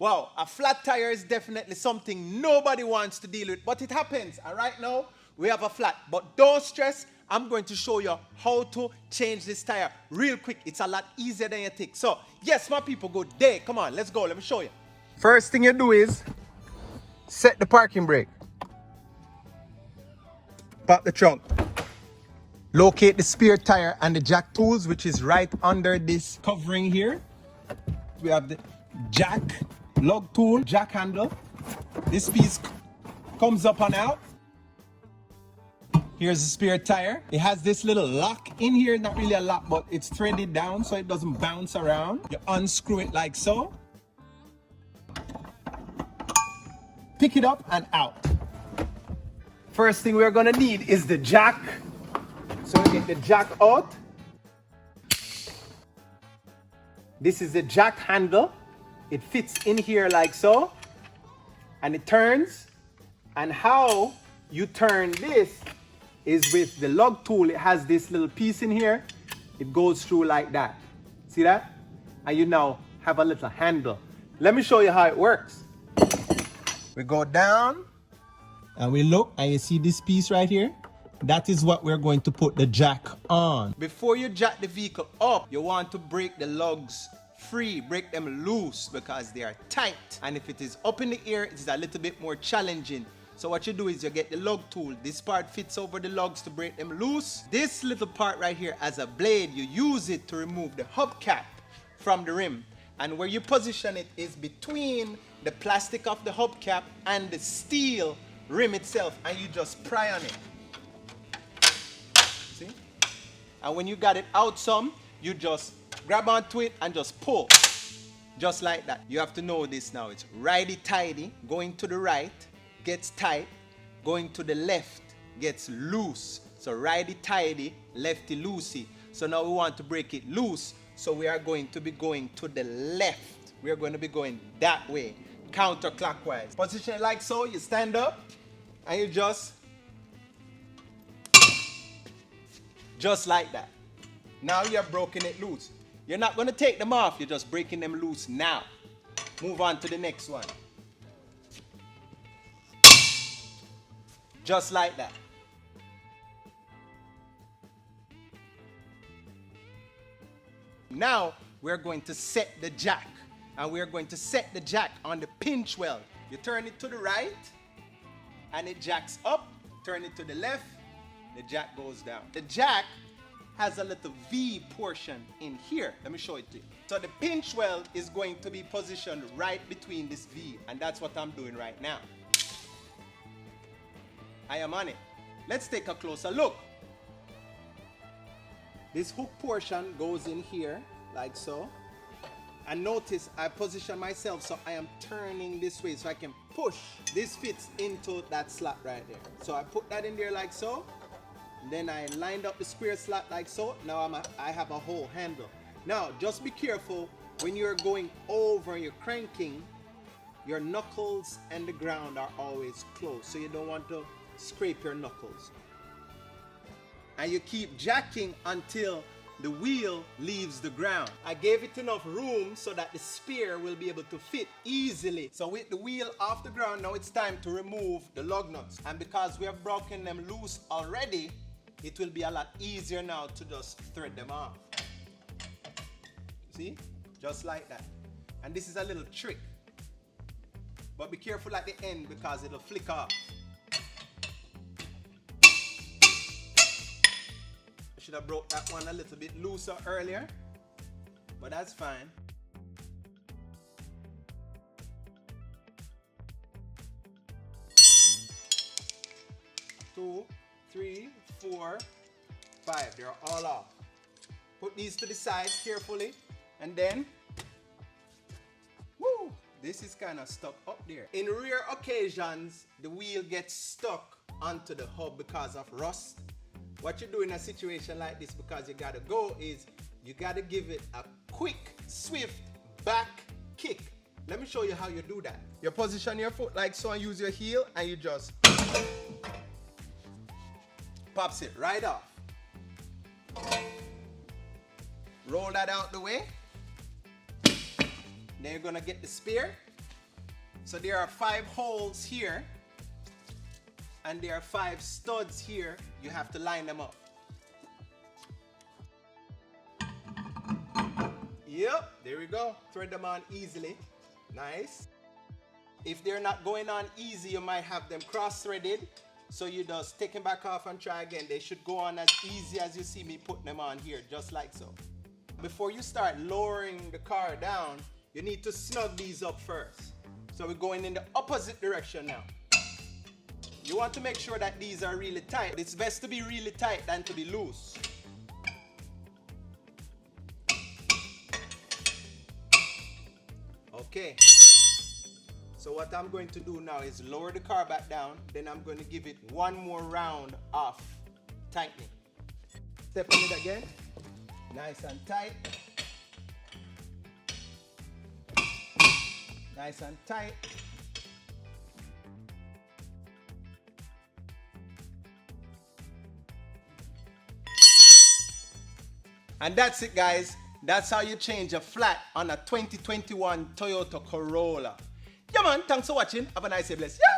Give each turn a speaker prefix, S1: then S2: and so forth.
S1: Wow, a flat tire is definitely something nobody wants to deal with, but it happens. And right now, we have a flat. But don't stress, I'm going to show you how to change this tire real quick. It's a lot easier than you think. So, yes, my people, good day. Come on, let's go. Let me show you. First thing you do is set the parking brake. Pop the trunk. Locate the spare tire and the jack tools, which is right under this covering here. We have the jack, lug tool, jack handle. This piece comes up and out. Here's the spare tire. It has this little lock in here, not really a lock, but it's threaded down so it doesn't bounce around. You unscrew it like so. Pick it up and out. First thing we're gonna need is the jack. So we get the jack out. This is the jack handle. It fits in here like so. And it turns. And how you turn this is with the lug tool. It has this little piece in here. It goes through like that. See that? And you now have a little handle. Let me show you how it works. We go down and we look and you see this piece right here? That is what we're going to put the jack on. Before you jack the vehicle up, you want to break the lugs free, break them loose because they are tight. And if it is up in the air, it is a little bit more challenging. So what you do is you get the lug tool. This part fits over the lugs to break them loose. This little part right here as a blade, you use it to remove the hubcap from the rim. And where you position it is between the plastic of the hubcap and the steel rim itself. And you just pry on it. See? And when you got it out some, you just grab onto it and just pull. Just like that. You have to know this now. It's righty-tighty, going to the right, gets tight, going to the left, gets loose. So righty-tighty, lefty-loosey. So now we want to break it loose. So we are going to be going to the left. We are going to be going that way, counterclockwise. Position it like so, you stand up, and you just like that. Now you have broken it loose. You're not going to take them off, you're just breaking them loose now. Move on to the next one. Just like that. Now we're going to set the jack. And we're going to set the jack on the pinch weld. You turn it to the right and it jacks up. Turn it to the left, the jack goes down. The jack has a little V portion in here. Let me show it to you. So the pinch weld is going to be positioned right between this V, and that's what I'm doing right now. I am on it. Let's take a closer look. This hook portion goes in here like so. And notice I position myself so I am turning this way so I can push. This fits into that slot right there. So I put that in there like so. Then I lined up the square slot like so. Now I have a whole handle. Now just be careful when you're going over and you're cranking, your knuckles and the ground are always close. So you don't want to scrape your knuckles. And you keep jacking until the wheel leaves the ground. I gave it enough room so that the spear will be able to fit easily. So with the wheel off the ground, now it's time to remove the lug nuts. And because we have broken them loose already, it will be a lot easier now to just thread them off. See? Just like that. And this is a little trick. But be careful at the end because it'll flick off. Should have broke that one a little bit looser earlier, but that's fine. Two, three, four, five. They're all off. Put these to the side carefully, and then, woo, this is kind of stuck up there. In rare occasions, the wheel gets stuck onto the hub because of rust. What you do in a situation like this, because you gotta go, is you gotta give it a quick, swift back kick. Let me show you how you do that. You position your foot like so and use your heel and you just pops it right off. Roll that out the way. Then you're gonna get the spear So there are 5 holes here, and there are 5 studs here. You have to line them up. Yep, there we go. Thread them on easily. Nice. If they're not going on easy, you might have them cross-threaded. So you just take them back off and try again. They should go on as easy as you see me putting them on here, just like so. Before you start lowering the car down, you need to snug these up first. So we're going in the opposite direction now. You want to make sure that these are really tight. It's best to be really tight than to be loose. Okay. So what I'm going to do now is lower the car back down, then I'm going to give it one more round of tightening. Step on it again. Nice and tight. Nice and tight. And that's it, guys. That's how you change a flat on a 2021 Toyota Corolla. Yeah man, thanks for watching. Have a nice day, bless. Yeah.